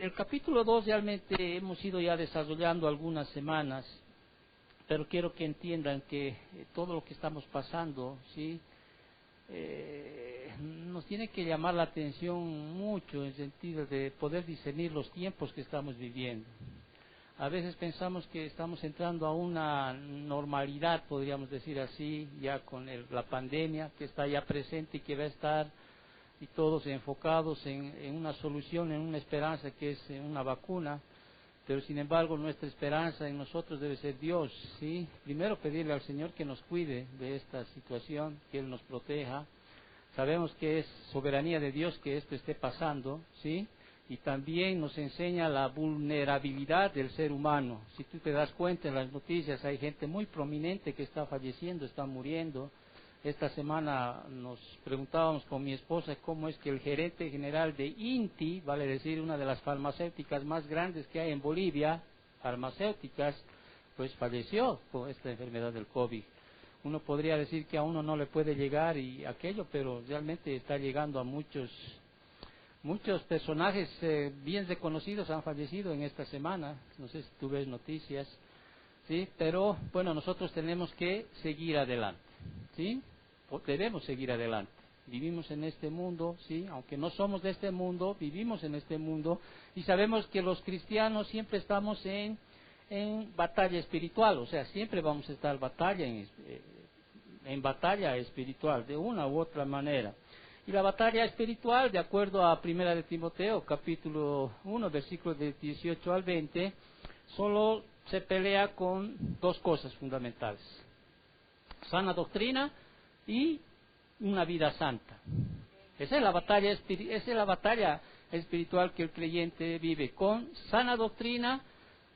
el capítulo 2 realmente hemos ido ya desarrollando algunas semanas, pero quiero que entiendan que todo lo que estamos pasando, ¿sí? Nos tiene que llamar la atención mucho en el sentido de poder discernir los tiempos que estamos viviendo. A veces pensamos que estamos entrando a una normalidad, podríamos decir así, ya con la pandemia que está ya presente y que va a estar, y todos enfocados en una solución, en una esperanza que es una vacuna. Pero sin embargo nuestra esperanza en nosotros debe ser Dios, ¿sí? Primero pedirle al Señor que nos cuide de esta situación, que Él nos proteja. Sabemos que es soberanía de Dios que esto esté pasando, ¿sí? Y también nos enseña la vulnerabilidad del ser humano. Si tú te das cuenta en las noticias, hay gente muy prominente que está falleciendo, está muriendo. Esta semana nos preguntábamos con mi esposa cómo es que el gerente general de INTI, vale decir una de las farmacéuticas más grandes que hay en Bolivia, farmacéuticas, pues falleció por esta enfermedad del COVID. Uno podría decir que a uno no le puede llegar y aquello, pero realmente está llegando a muchos personajes bien reconocidos han fallecido en esta semana. No sé si tú ves noticias, ¿sí? Pero bueno, nosotros tenemos que seguir adelante, ¿sí? Debemos seguir adelante. Vivimos en este mundo, ¿sí? Aunque no somos de este mundo, vivimos en este mundo y sabemos que los cristianos siempre estamos en batalla espiritual, o sea, siempre vamos a estar en batalla espiritual, de una u otra manera. Y la batalla espiritual, de acuerdo a Primera de Timoteo, capítulo 1, versículos de 18 al 20, solo se pelea con dos cosas fundamentales: sana doctrina y una vida santa. Esa es la batalla espiritual que el creyente vive, con sana doctrina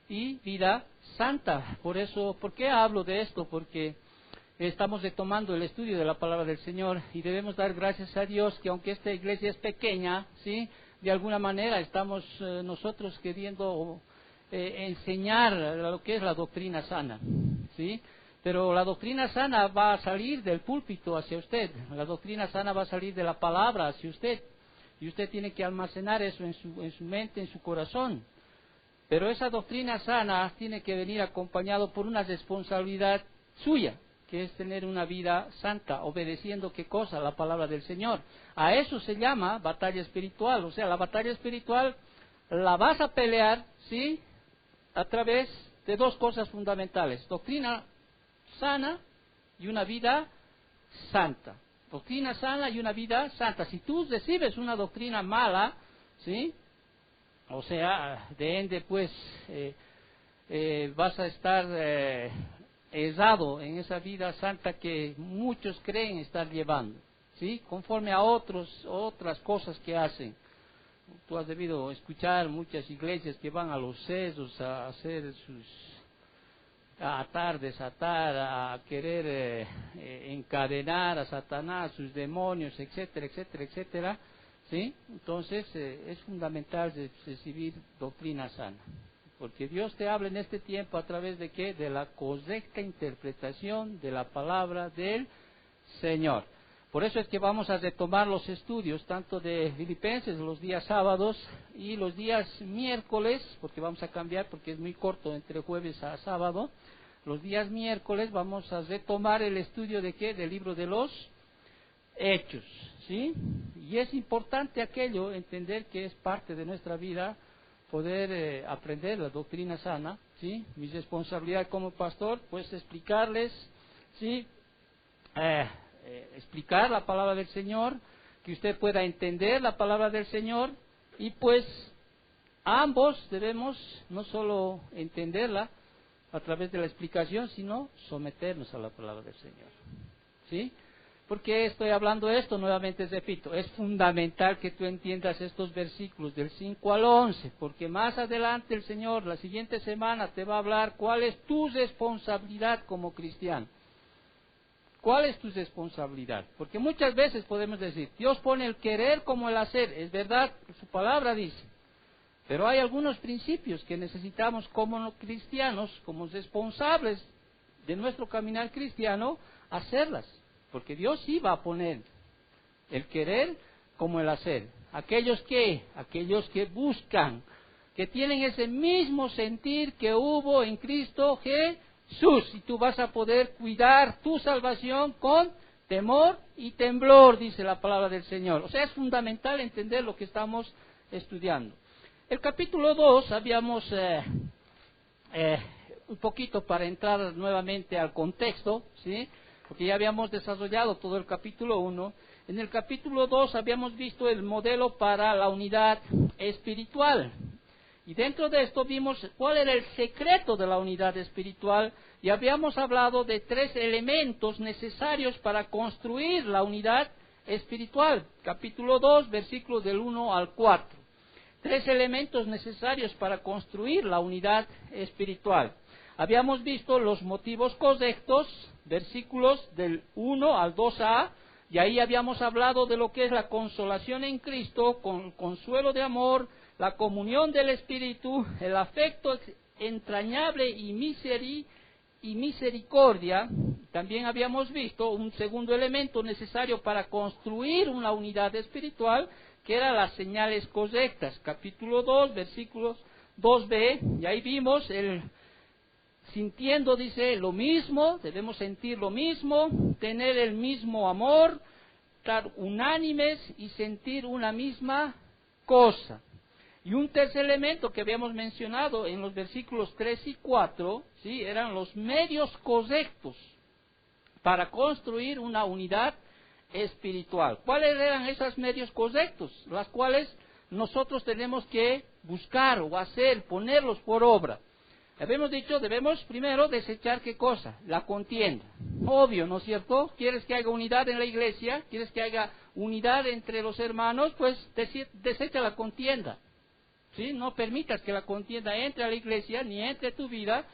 y vida santa. ¿Por qué hablo de esto? Porque estamos retomando el estudio de la palabra del Señor y debemos dar gracias a Dios que aunque esta iglesia es pequeña, ¿sí? De alguna manera estamos nosotros queriendo enseñar lo que es la doctrina sana, ¿sí? Pero la doctrina sana va a salir del púlpito hacia usted, la doctrina sana va a salir de la palabra hacia usted, y usted tiene que almacenar eso en su mente, en su corazón. Pero esa doctrina sana tiene que venir acompañado por una responsabilidad suya, que es tener una vida santa, obedeciendo ¿qué cosa? La palabra del Señor. A eso se llama batalla espiritual. O sea, la batalla espiritual la vas a pelear, ¿sí? A través de dos cosas fundamentales: doctrina sana y una vida santa. Doctrina sana y una vida santa. Si tú recibes una doctrina mala, ¿sí? O sea, de ende, pues, vas a estar errado en esa vida santa que muchos creen estar llevando, ¿sí? Conforme a otras cosas que hacen. Tú has debido escuchar muchas iglesias que van a los cerros a hacer a atar, desatar, a querer encadenar a Satanás, sus demonios, etcétera, etcétera, etcétera, ¿sí? Entonces es fundamental recibir doctrina sana, porque Dios te habla en este tiempo a través de ¿qué? De la correcta interpretación de la palabra del Señor. Por eso es que vamos a retomar los estudios tanto de Filipenses los días sábados y los días miércoles, porque vamos a cambiar porque es muy corto entre jueves a sábado. Los días miércoles vamos a retomar el estudio de ¿qué? Del libro de los Hechos, ¿sí? Y es importante aquello, entender que es parte de nuestra vida poder aprender la doctrina sana, ¿sí? Mi responsabilidad como pastor, pues explicarles, ¿sí? Explicar la palabra del Señor, que usted pueda entender la palabra del Señor, y pues ambos debemos no solo entenderla a través de la explicación, sino someternos a la palabra del Señor, ¿sí? ¿Por qué estoy hablando esto? Nuevamente repito, es fundamental que tú entiendas estos versículos del 5 al 11, porque más adelante el Señor, la siguiente semana, te va a hablar cuál es tu responsabilidad como cristiano. ¿Cuál es tu responsabilidad? Porque muchas veces podemos decir, Dios pone el querer como el hacer, es verdad, su palabra dice, pero hay algunos principios que necesitamos como cristianos, como responsables de nuestro caminar cristiano, hacerlas. Porque Dios sí va a poner el querer como el hacer. Aquellos que buscan, que tienen ese mismo sentir que hubo en Cristo Jesús. Y tú vas a poder cuidar tu salvación con temor y temblor, dice la palabra del Señor. O sea, es fundamental entender lo que estamos estudiando. El capítulo 2 habíamos, un poquito para entrar nuevamente al contexto, ¿sí? Porque ya habíamos desarrollado todo el capítulo 1. En el capítulo 2 habíamos visto el modelo para la unidad espiritual. Y dentro de esto vimos cuál era el secreto de la unidad espiritual y habíamos hablado de 3 elementos necesarios para construir la unidad espiritual. Capítulo 2, versículos del 1 al 4. 3 elementos necesarios para construir la unidad espiritual. Habíamos visto los motivos correctos, versículos del 1 al 2a, y ahí habíamos hablado de lo que es la consolación en Cristo, con consuelo de amor, la comunión del Espíritu, el afecto entrañable y misericordia. También habíamos visto un segundo elemento necesario para construir una unidad espiritual, que eran las señales correctas. Capítulo 2, versículos 2b, y ahí vimos sintiendo, dice, lo mismo, debemos sentir lo mismo, tener el mismo amor, estar unánimes y sentir una misma cosa. Y un tercer elemento que habíamos mencionado en los versículos 3 y 4, ¿sí? Eran los medios correctos para construir una unidad espiritual. ¿Cuáles eran esos medios correctos? Las cuales nosotros tenemos que buscar o hacer, ponerlos por obra. Habíamos dicho, debemos primero desechar ¿qué cosa? La contienda. Obvio, ¿no es cierto? ¿Quieres que haya unidad en la iglesia? ¿Quieres que haya unidad entre los hermanos? Pues desecha la contienda. ¿Sí? No permitas que la contienda entre a la iglesia, ni entre a tu vida,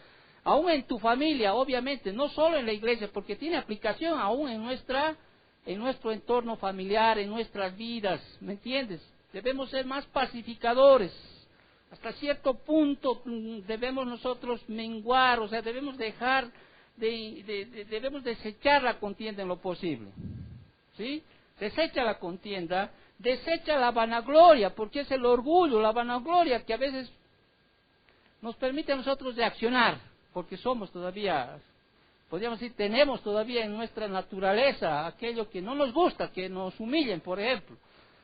aún en tu familia, obviamente, no solo en la iglesia, porque tiene aplicación aún en nuestro entorno familiar, en nuestras vidas, ¿me entiendes? Debemos ser más pacificadores. Hasta cierto punto debemos nosotros menguar, o sea, debemos debemos desechar la contienda en lo posible. ¿Sí? Desecha la contienda, desecha la vanagloria, porque es el orgullo, la vanagloria que a veces nos permite a nosotros reaccionar, porque somos todavía, podríamos decir, tenemos todavía en nuestra naturaleza aquello que no nos gusta, que nos humillen, por ejemplo.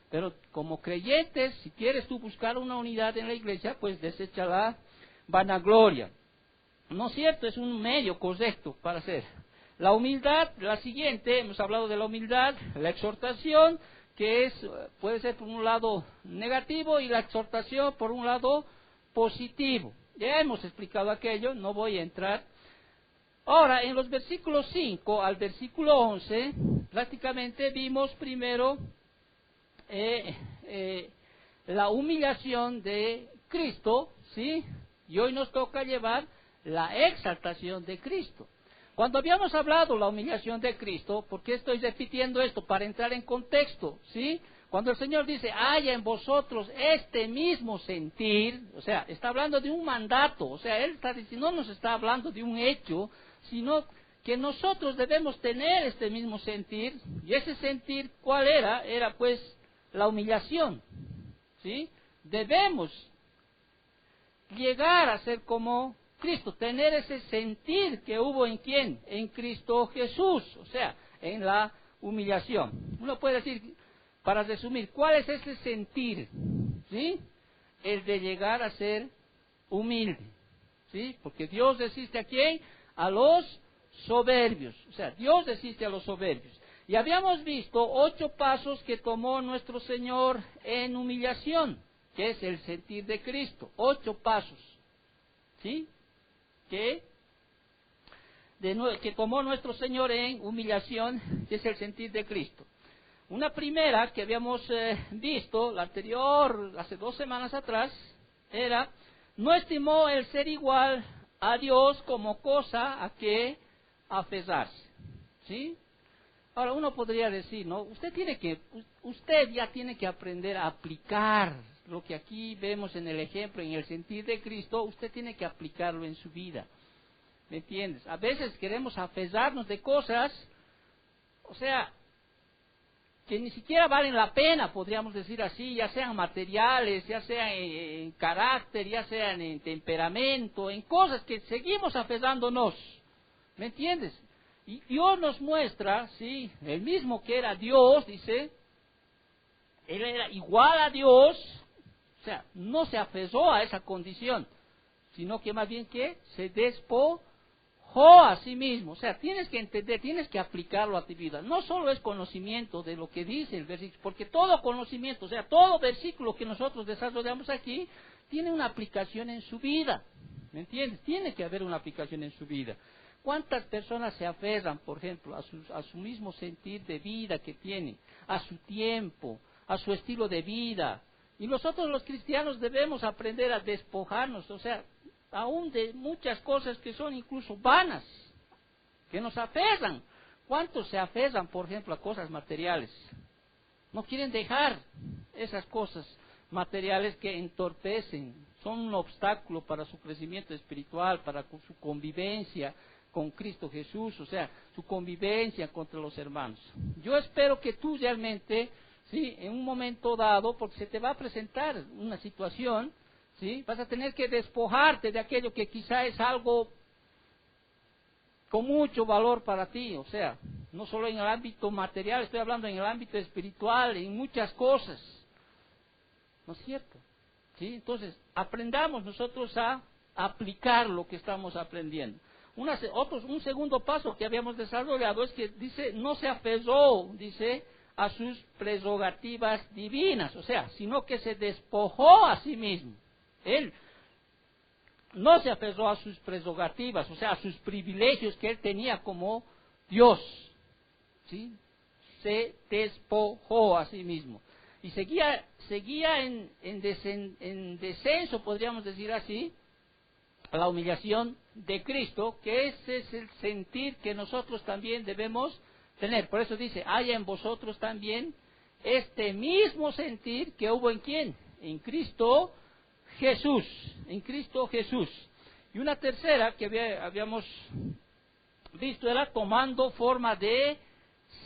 Pero como creyentes, si quieres tú buscar una unidad en la iglesia, pues desecha la vanagloria. ¿No es cierto? Es un medio correcto para hacer. La humildad, la siguiente, hemos hablado de la humildad, la exhortación, que puede ser por un lado negativo y la exhortación por un lado positivo. Ya hemos explicado aquello, no voy a entrar. Ahora, en los versículos 5 al versículo 11, prácticamente vimos primero la humillación de Cristo, ¿sí? Y hoy nos toca llevar la exaltación de Cristo. Cuando habíamos hablado la humillación de Cristo, ¿por qué estoy repitiendo esto? Para entrar en contexto, ¿sí? Cuando el Señor dice, haya en vosotros este mismo sentir, o sea, está hablando de un mandato, o sea, Él está diciendo, no nos está hablando de un hecho, sino que nosotros debemos tener este mismo sentir, y ese sentir, ¿cuál era? Era pues la humillación, ¿sí? Debemos llegar a ser como Cristo, tener ese sentir que hubo en ¿quién? En Cristo Jesús, o sea, en la humillación. Uno puede decir, para resumir, ¿cuál es ese sentir? ¿Sí? El de llegar a ser humilde, ¿sí? Porque Dios resiste ¿a quién? A los soberbios, o sea, Dios resiste a los soberbios. Y habíamos visto 8 pasos que tomó nuestro Señor en humillación, que es el sentir de Cristo. 8 pasos, ¿sí? Que tomó nuestro Señor en humillación, que es el sentir de Cristo. Una primera que habíamos visto, la anterior, hace 2 semanas atrás, era, no estimó el ser igual a Dios como cosa a que aferrarse, ¿sí? Ahora uno podría decir, ¿no? Usted ya tiene que aprender a aplicar lo que aquí vemos en el ejemplo, en el sentir de Cristo, usted tiene que aplicarlo en su vida, ¿me entiendes? A veces queremos aferrarnos de cosas, o sea, que ni siquiera valen la pena, podríamos decir así, ya sean materiales, ya sean en carácter, ya sean en temperamento, en cosas que seguimos aferrándonos, ¿me entiendes? Y Dios nos muestra, sí, el mismo que era Dios, dice, Él era igual a Dios, o sea, no se aferró a esa condición, sino que más bien que se despojó a sí mismo. O sea, tienes que entender, tienes que aplicarlo a tu vida. No solo es conocimiento de lo que dice el versículo, porque todo conocimiento, o sea, todo versículo que nosotros desarrollamos aquí, tiene una aplicación en su vida. ¿Me entiendes? Tiene que haber una aplicación en su vida. ¿Cuántas personas se aferran, por ejemplo, a su mismo sentir de vida que tienen, a su tiempo, a su estilo de vida? Y nosotros los cristianos debemos aprender a despojarnos, o sea, aún de muchas cosas que son incluso vanas, que nos aferran. ¿Cuántos se aferran, por ejemplo, a cosas materiales? No quieren dejar esas cosas materiales que entorpecen, son un obstáculo para su crecimiento espiritual, para su convivencia con Cristo Jesús, o sea, su convivencia contra los hermanos. Yo espero que tú realmente, sí, en un momento dado, porque se te va a presentar una situación, sí, vas a tener que despojarte de aquello que quizá es algo con mucho valor para ti, o sea, no solo en el ámbito material, estoy hablando en el ámbito espiritual, en muchas cosas, ¿no es cierto? ¿Sí? Entonces, aprendamos nosotros a aplicar lo que estamos aprendiendo. Un segundo paso que habíamos desarrollado es que dice, no se aferró, dice, a sus prerrogativas divinas, o sea, sino que se despojó a sí mismo. Él no se aferró a sus prerrogativas, o sea, a sus privilegios que él tenía como Dios, ¿sí? Se despojó a sí mismo. Y seguía en descenso, podríamos decir así, a la humillación de Cristo, que ese es el sentir que nosotros también debemos tener. Por eso dice, haya en vosotros también este mismo sentir que hubo en ¿quién? En Cristo Jesús, en Cristo Jesús. Y una tercera que habíamos visto era tomando forma de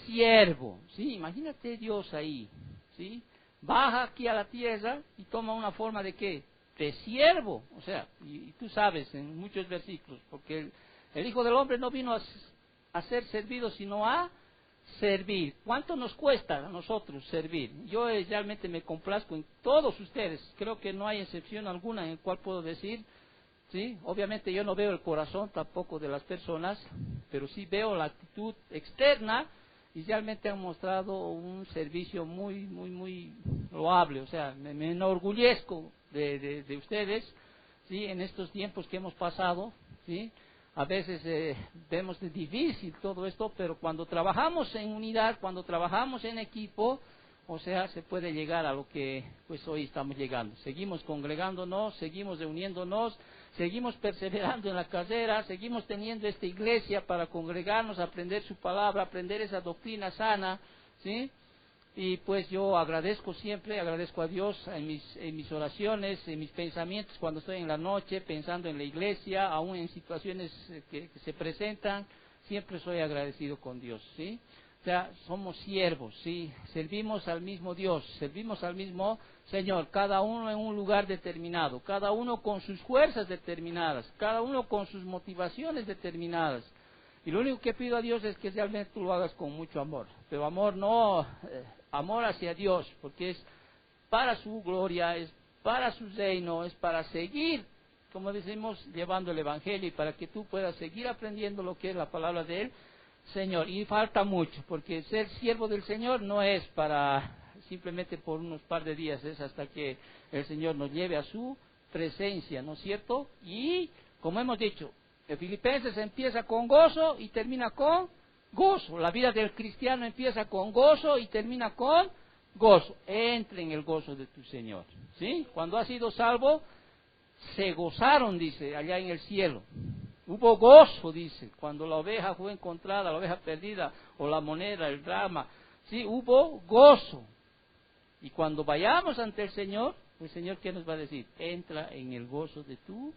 siervo, ¿sí? Imagínate Dios ahí, ¿sí? Baja aquí a la tierra y toma una forma de ¿qué? De siervo, o sea, y tú sabes en muchos versículos, porque el Hijo del Hombre no vino a ser servido, sino a servir. ¿Cuánto nos cuesta a nosotros servir? Yo realmente me complazco en todos ustedes, creo que no hay excepción alguna en la cual puedo decir, ¿sí? Obviamente yo no veo el corazón tampoco de las personas, pero sí veo la actitud externa y realmente han mostrado un servicio muy loable, o sea, me enorgullezco de ustedes, ¿sí? En estos tiempos que hemos pasado, ¿sí? A veces vemos de difícil todo esto, pero cuando trabajamos en unidad, cuando trabajamos en equipo, o sea, se puede llegar a lo que pues hoy estamos llegando. Seguimos congregándonos, seguimos reuniéndonos, seguimos perseverando en la carrera, seguimos teniendo esta iglesia para congregarnos, aprender su palabra, aprender esa doctrina sana, ¿sí? Y pues yo agradezco siempre, agradezco a Dios en mis oraciones, en mis pensamientos cuando estoy en la noche, pensando en la iglesia, aún en situaciones que se presentan, siempre soy agradecido con Dios, ¿sí? O sea, somos siervos, ¿sí? Servimos al mismo Dios, servimos al mismo Señor, cada uno en un lugar determinado, cada uno con sus fuerzas determinadas, cada uno con sus motivaciones determinadas. Y lo único que pido a Dios es que realmente tú lo hagas con mucho amor, pero amor no, amor hacia Dios, porque es para su gloria, es para su reino, es para seguir, como decimos, llevando el Evangelio y para que tú puedas seguir aprendiendo lo que es la palabra de Él, Señor. Y falta mucho, porque ser siervo del Señor no es para simplemente por unos par de días, es hasta que el Señor nos lleve a su presencia, ¿no es cierto? Y como hemos dicho, el Filipenses empieza con gozo y termina con gozo. La vida del cristiano empieza con gozo y termina con gozo. Entre en el gozo de tu Señor, ¿sí? Cuando has sido salvo, se gozaron, dice, allá en el cielo. Hubo gozo, dice, cuando la oveja fue encontrada, la oveja perdida, o la moneda, el drama, ¿sí? Hubo gozo. Y cuando vayamos ante el Señor, ¿qué nos va a decir? Entra en el gozo de tu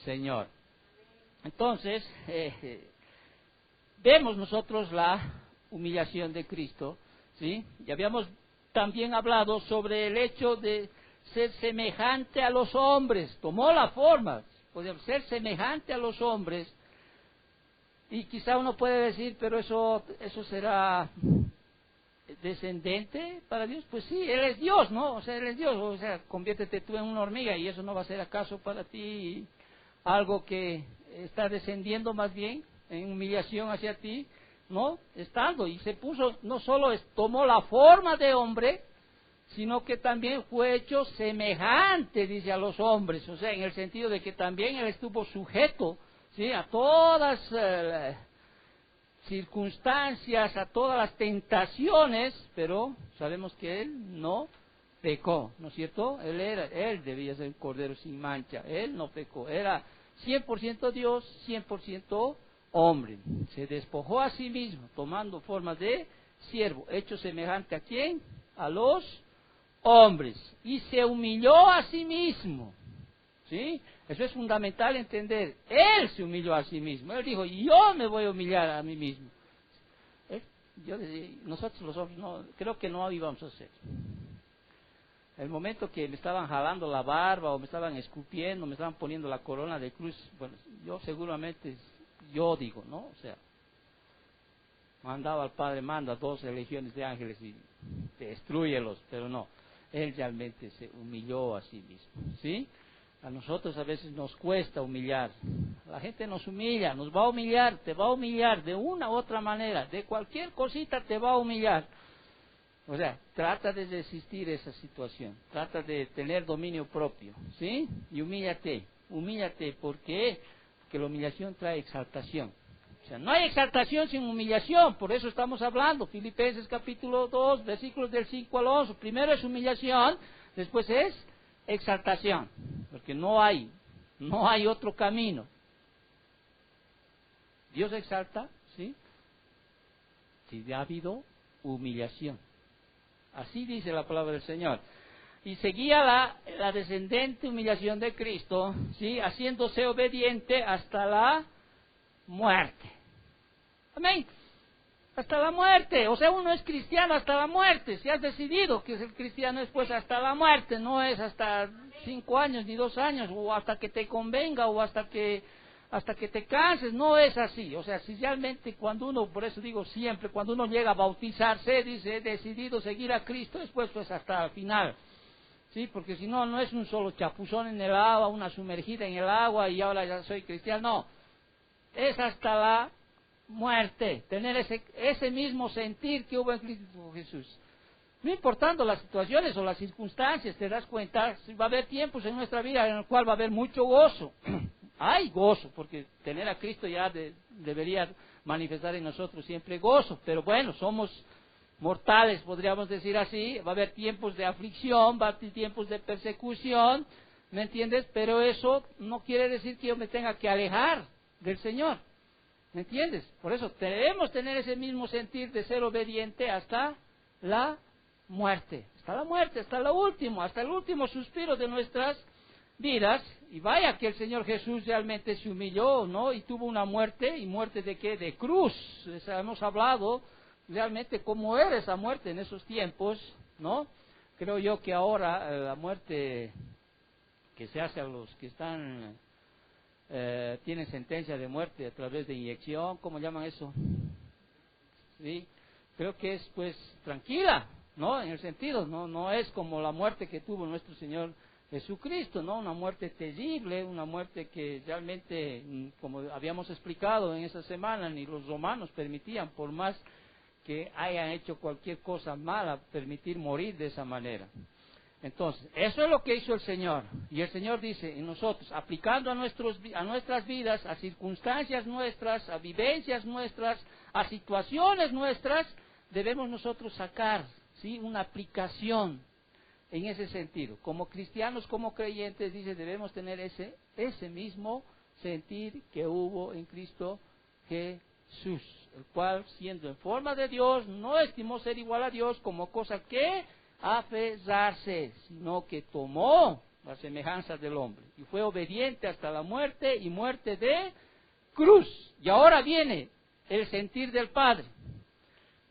Señor. Entonces, vemos nosotros la humillación de Cristo, ¿sí? Y habíamos también hablado sobre el hecho de ser semejante a los hombres. Tomó la forma, podemos ser semejante a los hombres. Y quizá uno puede decir, pero eso será descendente para Dios. Pues sí, Él es Dios, ¿no? O sea, Él es Dios. O sea, conviértete tú en una hormiga y eso no va a ser acaso para ti algo que está descendiendo más bien en humillación hacia ti, ¿no? Estando, y se puso, no solo tomó la forma de hombre, sino que también fue hecho semejante, dice, a los hombres. O sea, en el sentido de que también Él estuvo sujeto, ¿sí?, a todas circunstancias, a todas las tentaciones, pero sabemos que Él no pecó, ¿no es cierto? Él debía ser un cordero sin mancha. Él no pecó, era 100% Dios, 100% hombre. Se despojó a sí mismo, tomando forma de siervo, hecho semejante a ¿quién? A los hombres. Y se humilló a sí mismo, ¿sí? Eso es fundamental entender. Él se humilló a sí mismo. Él dijo, yo me voy a humillar a mí mismo. Nosotros los hombres creo que no íbamos a hacer. El momento que me estaban jalando la barba o me estaban escupiendo, me estaban poniendo la corona de cruz, bueno, yo seguramente, yo digo, ¿no? O sea, mandaba al Padre, manda 12 legiones de ángeles y destrúyelos, pero no, Él realmente se humilló a sí mismo, ¿sí? A nosotros a veces nos cuesta humillar, la gente nos humilla, nos va a humillar, te va a humillar de una u otra manera, de cualquier cosita te va a humillar. O sea, trata de resistir esa situación, trata de tener dominio propio, ¿sí? Y humíllate, ¿por qué? Porque la humillación trae exaltación. O sea, no hay exaltación sin humillación, por eso estamos hablando, Filipenses capítulo 2, versículos del 5 al 11, primero es humillación, después es exaltación, porque no hay otro camino. Dios exalta, ¿sí? Si ha habido humillación. Así dice la palabra del Señor. Y seguía la descendente humillación de Cristo, ¿sí?, haciéndose obediente hasta la muerte. Amén. Hasta la muerte. O sea, uno es cristiano hasta la muerte. Si has decidido que ser cristiano es pues hasta la muerte, no es hasta 5 años ni 2 años, o hasta que te convenga, o hasta que te canses, no es así. O sea, si realmente cuando uno, por eso digo siempre, cuando uno llega a bautizarse, dice, he decidido seguir a Cristo, después pues hasta el final, ¿sí? Porque si no, no es un solo chapuzón en el agua, una sumergida en el agua y ahora ya soy cristiano, no. Es hasta la muerte, tener ese mismo sentir que hubo en Cristo Jesús. No importando las situaciones o las circunstancias, te das cuenta, va a haber tiempos en nuestra vida en el cual va a haber mucho gozo. Hay gozo, porque tener a Cristo ya debería manifestar en nosotros siempre gozo, pero bueno, somos mortales, podríamos decir así, va a haber tiempos de aflicción, va a haber tiempos de persecución, ¿me entiendes? Pero eso no quiere decir que yo me tenga que alejar del Señor, ¿me entiendes? Por eso debemos tener ese mismo sentir de ser obediente hasta la muerte, hasta lo último, hasta el último suspiro de nuestras vidas. Y vaya que el Señor Jesús realmente se humilló, ¿no? Y tuvo una muerte. ¿Y muerte de qué? De cruz. Hemos hablado realmente cómo era esa muerte en esos tiempos, ¿no? Creo yo que ahora la muerte que se hace a los que están tienen sentencia de muerte a través de inyección, ¿cómo llaman eso? Sí, creo que es pues tranquila, ¿no? En el sentido, no es como la muerte que tuvo nuestro Señor Jesucristo, ¿no? Una muerte terrible, una muerte que realmente, como habíamos explicado en esa semana, ni los romanos permitían, por más que hayan hecho cualquier cosa mala, permitir morir de esa manera. Entonces, eso es lo que hizo el Señor. Y el Señor dice en nosotros, aplicando a nuestras vidas, a circunstancias nuestras, a vivencias nuestras, a situaciones nuestras, debemos nosotros sacar, ¿sí?, una aplicación en ese sentido. Como cristianos, como creyentes, dice, debemos tener ese mismo sentir que hubo en Cristo Jesús, el cual, siendo en forma de Dios, no estimó ser igual a Dios como cosa que aferrarse, sino que tomó la semejanza del hombre y fue obediente hasta la muerte, y muerte de cruz. Y ahora viene el sentir del Padre.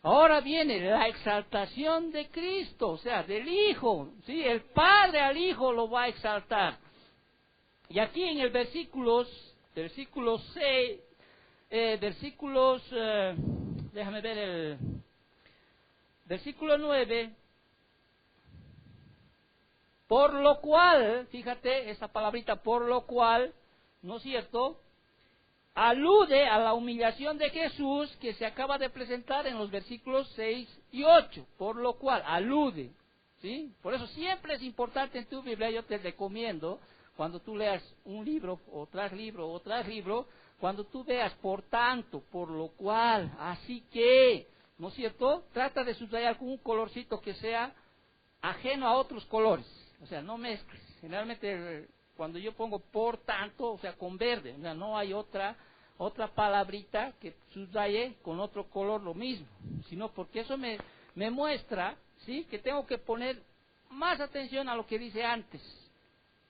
Ahora viene la exaltación de Cristo, o sea, del Hijo, ¿sí? El Padre al Hijo lo va a exaltar. Y aquí en el versículo 6, déjame ver el versículo 9, por lo cual, fíjate, esa palabrita, por lo cual, ¿no es cierto?, alude a la humillación de Jesús que se acaba de presentar en los versículos 6 y 8, por lo cual alude, ¿sí? Por eso siempre es importante en tu Biblia, yo te recomiendo, cuando tú leas un libro, o tras libro, cuando tú veas por tanto, por lo cual, así que, ¿no es cierto?, trata de subrayar con un colorcito que sea ajeno a otros colores, o sea, no mezcles. Generalmente cuando yo pongo por tanto, o sea, con verde, o sea, no hay otra palabrita que subraye con otro color lo mismo, sino porque eso me muestra, ¿sí?, que tengo que poner más atención a lo que dice antes,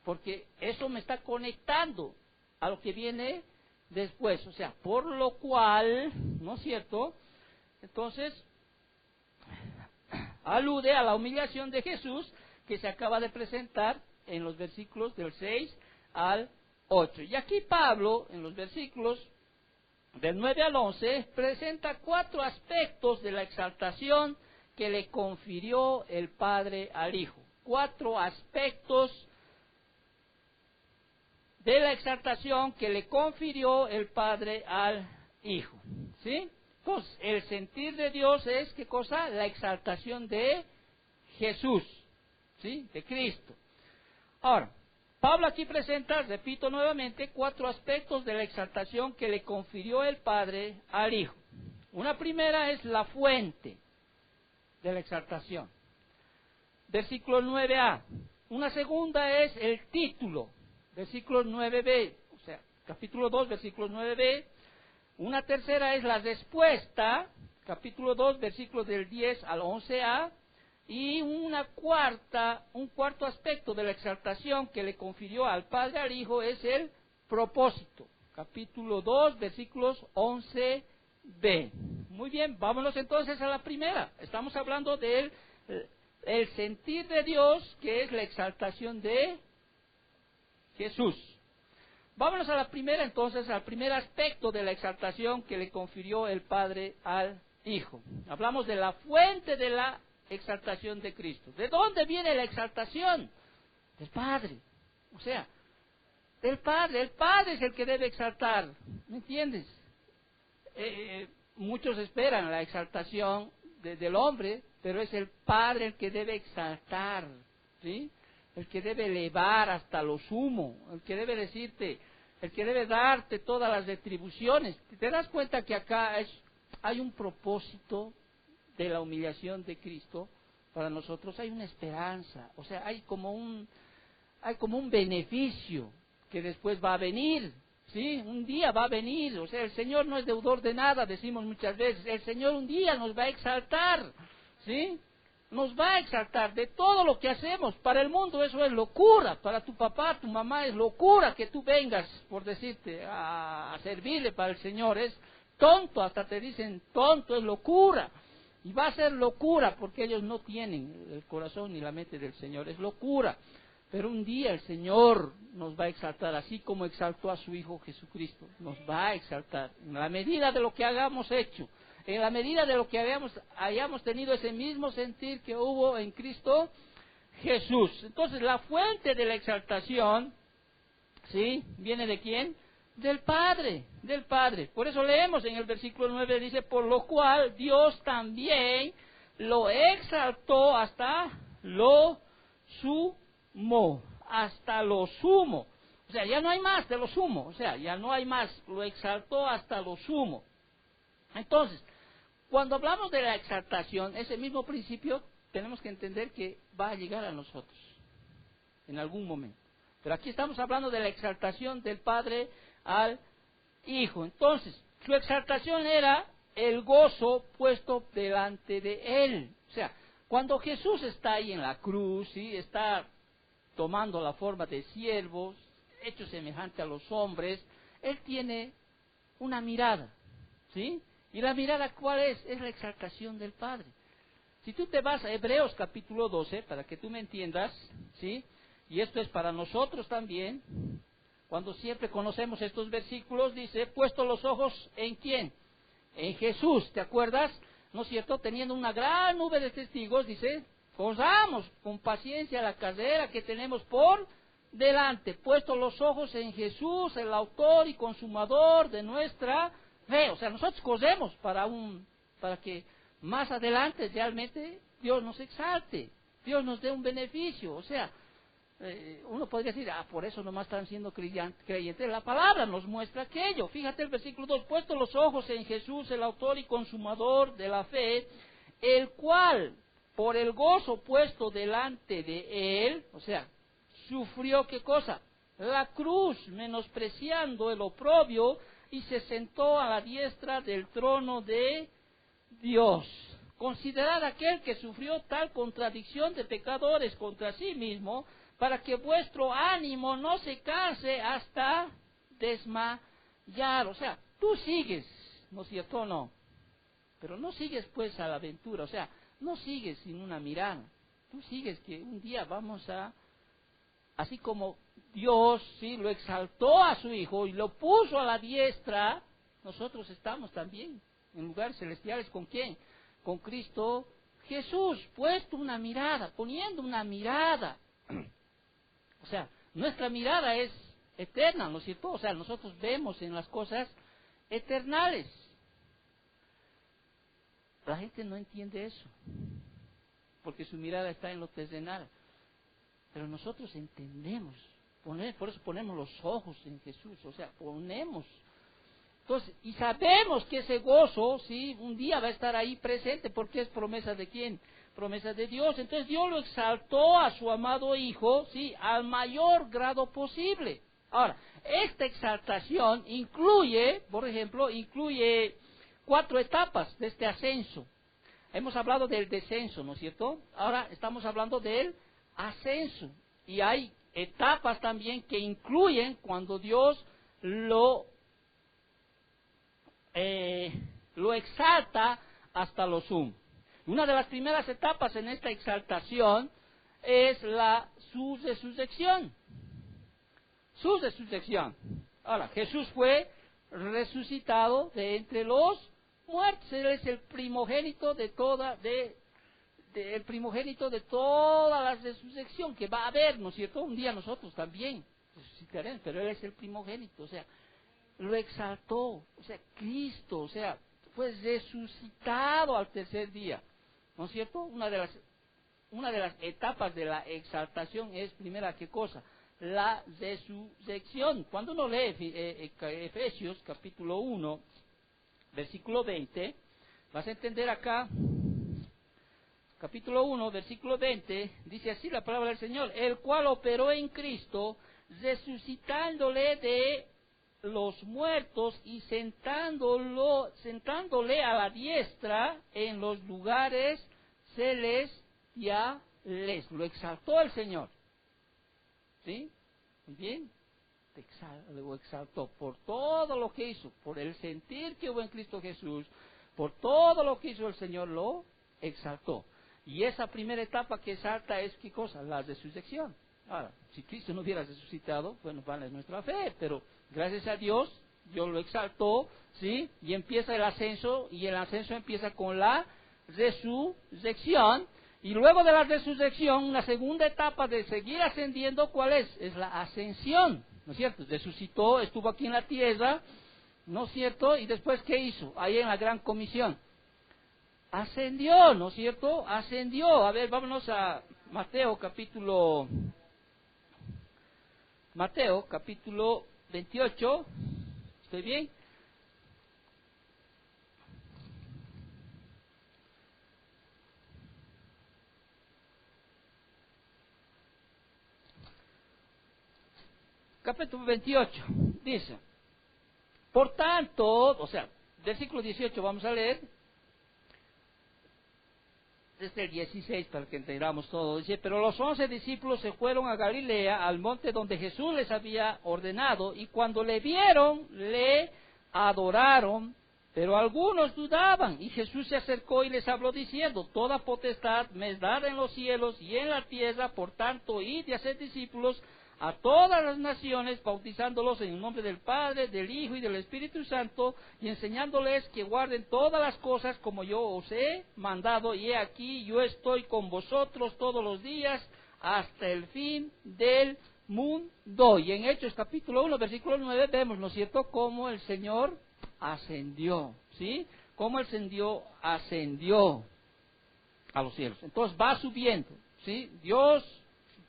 porque eso me está conectando a lo que viene después, o sea, por lo cual, ¿no es cierto?, entonces alude a la humillación de Jesús que se acaba de presentar en los versículos del 6 al 8. Y aquí Pablo, en los versículos del 9 al 11, presenta 4 aspectos de la exaltación que le confirió el Padre al Hijo. 4 aspectos de la exaltación que le confirió el Padre al Hijo. ¿Sí? Entonces, el sentir de Dios es, ¿qué cosa? La exaltación de Jesús, ¿sí?, de Cristo. Ahora, Pablo aquí presenta, repito nuevamente, 4 aspectos de la exaltación que le confirió el Padre al Hijo. Una primera es la fuente de la exaltación, versículo 9a. Una segunda es el título, versículo 9b, o sea, capítulo 2, versículo 9b. Una tercera es la respuesta, capítulo 2, versículos del 10 al 11a, y un cuarto aspecto de la exaltación que le confirió al Padre al Hijo es el propósito, capítulo 2, versículos 11b. Muy bien, vámonos entonces a la primera. Estamos hablando del el sentir de Dios, que es la exaltación de Jesús. Vámonos a la primera entonces, al primer aspecto de la exaltación que le confirió el Padre al Hijo. Hablamos de la fuente de la exaltación de Cristo. ¿De dónde viene la exaltación? Del Padre. O sea, del Padre. El Padre es el que debe exaltar. ¿Me entiendes? Muchos esperan la exaltación del hombre, pero es el Padre el que debe exaltar, ¿sí?, el que debe elevar hasta lo sumo, el que debe decirte, el que debe darte todas las retribuciones. ¿Te das cuenta que acá hay un propósito de la humillación de Cristo para nosotros? Hay una esperanza, o sea, hay como un beneficio que después va a venir, ¿sí? Un día va a venir, o sea, el Señor no es deudor de nada, decimos muchas veces, el Señor un día nos va a exaltar, ¿sí?, nos va a exaltar de todo lo que hacemos. Para el mundo eso es locura, para tu papá, tu mamá es locura que tú vengas, por decirte, a servirle para el Señor. Es tonto, hasta te dicen tonto, es locura. Y va a ser locura porque ellos no tienen el corazón ni la mente del Señor, es locura. Pero un día el Señor nos va a exaltar, así como exaltó a su Hijo Jesucristo, nos va a exaltar, en la medida de lo que hayamos hecho, en la medida de lo que hayamos tenido ese mismo sentir que hubo en Cristo Jesús. Entonces, la fuente de la exaltación, ¿sí?, ¿viene de quién? Del Padre, del Padre. Por eso leemos en el versículo 9, dice, por lo cual Dios también lo exaltó hasta lo sumo, hasta lo sumo. O sea, ya no hay más de lo sumo, o sea, ya no hay más, lo exaltó hasta lo sumo. Entonces, cuando hablamos de la exaltación, ese mismo principio tenemos que entender que va a llegar a nosotros en algún momento. Pero aquí estamos hablando de la exaltación del Padre al Hijo. Entonces, su exaltación era el gozo puesto delante de Él. O sea, cuando Jesús está ahí en la cruz, ¿sí?, está tomando la forma de siervo, hecho semejante a los hombres, Él tiene una mirada, ¿sí? ¿Y la mirada cuál es? Es la exaltación del Padre. Si tú te vas a Hebreos capítulo 12, para que tú me entiendas, ¿sí? Y esto es para nosotros también, cuando siempre conocemos estos versículos, dice, puesto los ojos ¿en quién? En Jesús, ¿te acuerdas? ¿No es cierto? Teniendo una gran nube de testigos, dice, corramos con paciencia la carrera que tenemos por delante, puesto los ojos en Jesús, el autor y consumador de nuestra fe. O sea, nosotros corremos para que más adelante realmente Dios nos exalte, Dios nos dé un beneficio. O sea, uno podría decir, por eso nomás están siendo creyentes. La palabra nos muestra aquello. Fíjate el versículo 2, puesto los ojos en Jesús, el autor y consumador de la fe, el cual, por el gozo puesto delante de él, o sea, sufrió, ¿qué cosa? La cruz, menospreciando el oprobio, y se sentó a la diestra del trono de Dios. Considerad aquel que sufrió tal contradicción de pecadores contra sí mismo, para que vuestro ánimo no se canse hasta desmayar. O sea, tú sigues, ¿no es cierto o no? Pero no sigues pues a la aventura, o sea, no sigues sin una mirada. Tú sigues que un día vamos a, así como Dios sí lo exaltó a su Hijo y lo puso a la diestra, nosotros estamos también en lugares celestiales. ¿Con quién? Con Cristo Jesús, puesto una mirada, poniendo una mirada. O sea, nuestra mirada es eterna, ¿no es cierto? O sea, nosotros vemos en las cosas eternales. La gente no entiende eso, porque su mirada está en lo terrenal. Pero nosotros entendemos, por eso ponemos los ojos en Jesús, o sea, ponemos. Entonces, y sabemos que ese gozo, sí, un día va a estar ahí presente, porque es promesa de ¿quién? Promesa de Dios. Entonces Dios lo exaltó a su amado Hijo, sí, al mayor grado posible. Ahora, esta exaltación incluye, por ejemplo, 4 etapas de este ascenso. Hemos hablado del descenso, ¿no es cierto? Ahora estamos hablando del ascenso. Y hay etapas también que incluyen cuando Dios lo exalta hasta lo sumo. Una de las primeras etapas en esta exaltación es su resurrección. Su resurrección. Ahora, Jesús fue resucitado de entre los muertos. Él es el primogénito de toda la resurrección que va a haber, ¿no es cierto? Un día nosotros también resucitaremos, pero Él es el primogénito, o sea, lo exaltó, o sea, Cristo, o sea, fue resucitado al tercer día, ¿no es cierto? Una de las etapas de la exaltación es, primera, ¿qué cosa? La resurrección. Cuando uno lee Efesios capítulo 1, versículo 20, vas a entender acá, capítulo 1, versículo 20, dice así la palabra del Señor, el cual operó en Cristo, resucitándole de los muertos y sentándole a la diestra en los lugares celestiales. Lo exaltó el Señor. ¿Sí? Muy bien. Lo exaltó por todo lo que hizo, por el sentir que hubo en Cristo Jesús, por todo lo que hizo el Señor, lo exaltó. Y esa primera etapa que exalta es, ¿qué cosa? La resurrección. Ahora, si Cristo no hubiera resucitado, bueno, vale nuestra fe, pero gracias a Dios, Dios lo exaltó, ¿sí? Y empieza el ascenso, y el ascenso empieza con la resurrección, y luego de la resurrección, una segunda etapa de seguir ascendiendo, ¿cuál es? Es la ascensión, ¿no es cierto? Resucitó, estuvo aquí en la tierra, ¿no es cierto? Y después, ¿qué hizo? Ahí en la gran comisión. Ascendió, ¿no es cierto? Ascendió. A ver, vámonos a Mateo capítulo 28, ¿estoy bien? Capítulo 28, dice, por tanto, o sea, versículo 18 vamos a leer, desde el 16 para que entendamos todo, dice, pero los 11 discípulos se fueron a Galilea, al monte donde Jesús les había ordenado, y cuando le vieron, le adoraron, Pero algunos dudaban, y Jesús se acercó y les habló diciendo: toda potestad me es dada en los cielos y en la tierra, por tanto, id y haced discípulos a todas las naciones, bautizándolos en el nombre del Padre, del Hijo y del Espíritu Santo, y enseñándoles que guarden todas las cosas como yo os he mandado, y he aquí, yo estoy con vosotros todos los días, hasta el fin del mundo. Y en Hechos capítulo 1, versículo 9, vemos, ¿no es cierto?, cómo el Señor ascendió, ¿sí? Cómo el Señor ascendió a los cielos. Entonces va subiendo, ¿sí? Dios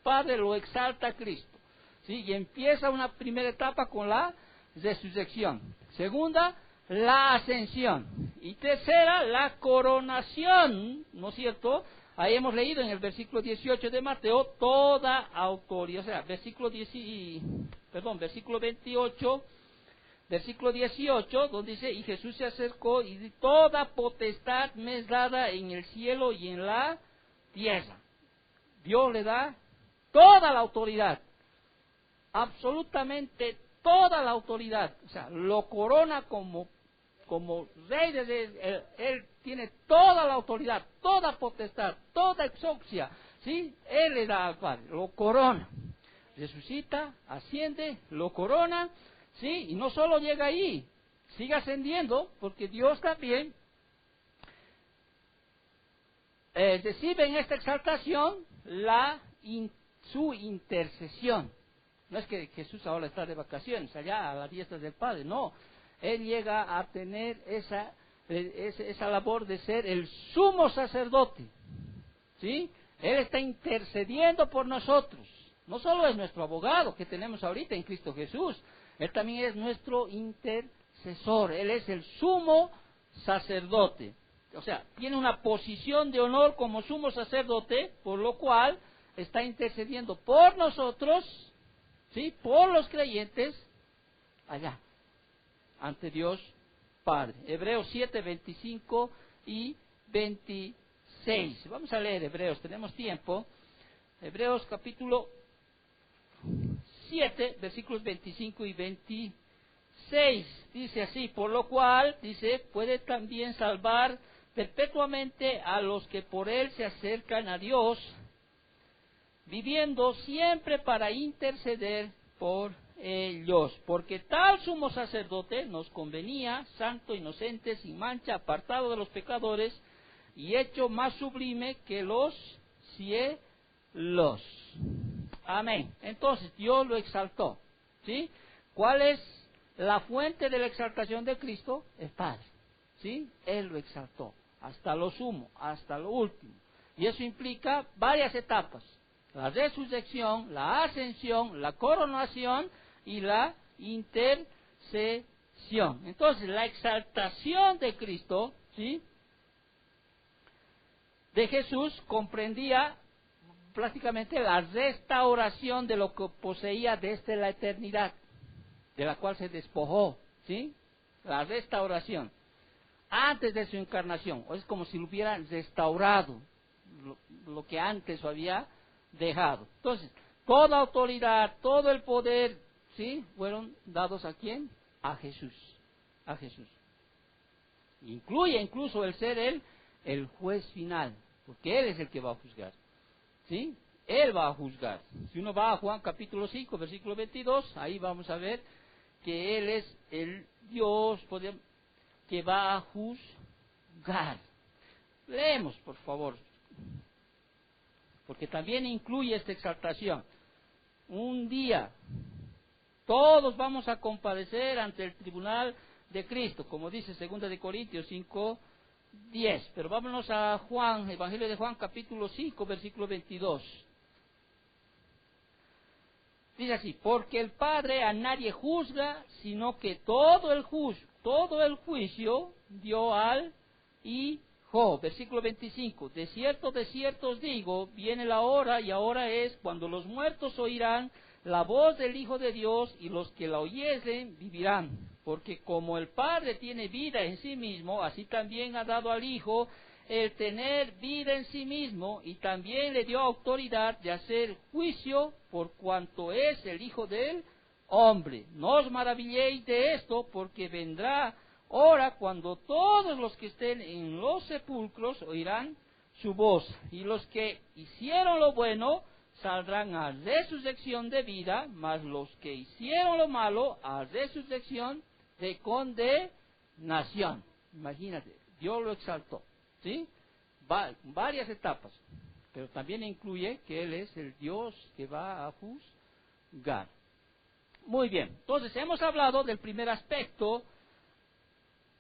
Padre lo exalta a Cristo, ¿sí? Y empieza una primera etapa con la resurrección. Segunda, la ascensión. Y tercera, la coronación, ¿no es cierto? Ahí hemos leído en el versículo 18 de Mateo, toda autoridad, o sea, versículo 28, versículo 18, donde dice: y Jesús se acercó y dijo: toda potestad me es dada en el cielo y en la tierra. Dios le da toda la autoridad, absolutamente toda la autoridad, o sea, lo corona como rey de reyes. Él tiene toda la autoridad, toda potestad, toda exousia, ¿sí? Él le da al Padre, lo corona, resucita, asciende, lo corona, ¿sí? Y no solo llega ahí, sigue ascendiendo, porque Dios también recibe en esta exaltación su intercesión. No es que Jesús ahora está de vacaciones allá a la diestra del Padre, no. Él llega a tener esa labor de ser el sumo sacerdote, ¿sí? Él está intercediendo por nosotros. No solo es nuestro abogado que tenemos ahorita en Cristo Jesús, Él también es nuestro intercesor. Él es el sumo sacerdote. O sea, tiene una posición de honor como sumo sacerdote, por lo cual está intercediendo por nosotros, ¿sí? Por los creyentes, allá, ante Dios Padre. Hebreos 7, 25 y 26. Vamos a leer Hebreos, tenemos tiempo. Hebreos capítulo 7, versículos 25 y 26. Dice así: por lo cual, dice, puede también salvar perpetuamente a los que por él se acercan a Dios, viviendo siempre para interceder por ellos. Porque tal sumo sacerdote nos convenía, santo, inocente, sin mancha, apartado de los pecadores, y hecho más sublime que los cielos. Amén. Entonces Dios lo exaltó, ¿sí? ¿Cuál es la fuente de la exaltación de Cristo? El Padre, ¿sí? Él lo exaltó hasta lo sumo, hasta lo último. Y eso implica varias etapas: la resurrección, la ascensión, la coronación y la intercesión. Entonces, la exaltación de Cristo, ¿sí?, de Jesús, comprendía prácticamente la restauración de lo que poseía desde la eternidad, de la cual se despojó, ¿sí? La restauración antes de su encarnación. Es como si lo hubieran restaurado, lo que antes había dejado. Entonces, toda autoridad, todo el poder, ¿sí?, fueron dados ¿a quién? A Jesús. A Jesús. Incluye incluso el ser el juez final, porque Él es el que va a juzgar, ¿sí? Él va a juzgar. Si uno va a Juan capítulo 5, versículo 22, ahí vamos a ver que Él es el Dios que va a juzgar. Leemos, por favor, porque también incluye esta exaltación. Un día todos vamos a comparecer ante el tribunal de Cristo, como dice 2 de Corintios 5, 10. Pero vámonos a Juan, Evangelio de Juan, capítulo 5, versículo 22. Dice así: porque el Padre a nadie juzga, sino que todo el juicio dio al Hijo. Versículo 25. De cierto os digo, viene la hora, y ahora es, cuando los muertos oirán la voz del Hijo de Dios, y los que la oyesen vivirán. Porque como el Padre tiene vida en sí mismo, así también ha dado al Hijo el tener vida en sí mismo, y también le dio autoridad de hacer juicio por cuanto es el Hijo del hombre. No os maravilléis de esto, porque vendrá Ahora, cuando todos los que estén en los sepulcros oirán su voz, y los que hicieron lo bueno saldrán a resurrección de vida, mas los que hicieron lo malo a resurrección de condenación. Imagínate, Dios lo exaltó, ¿sí? Varias etapas, pero también incluye que Él es el Dios que va a juzgar. Muy bien, entonces hemos hablado del primer aspecto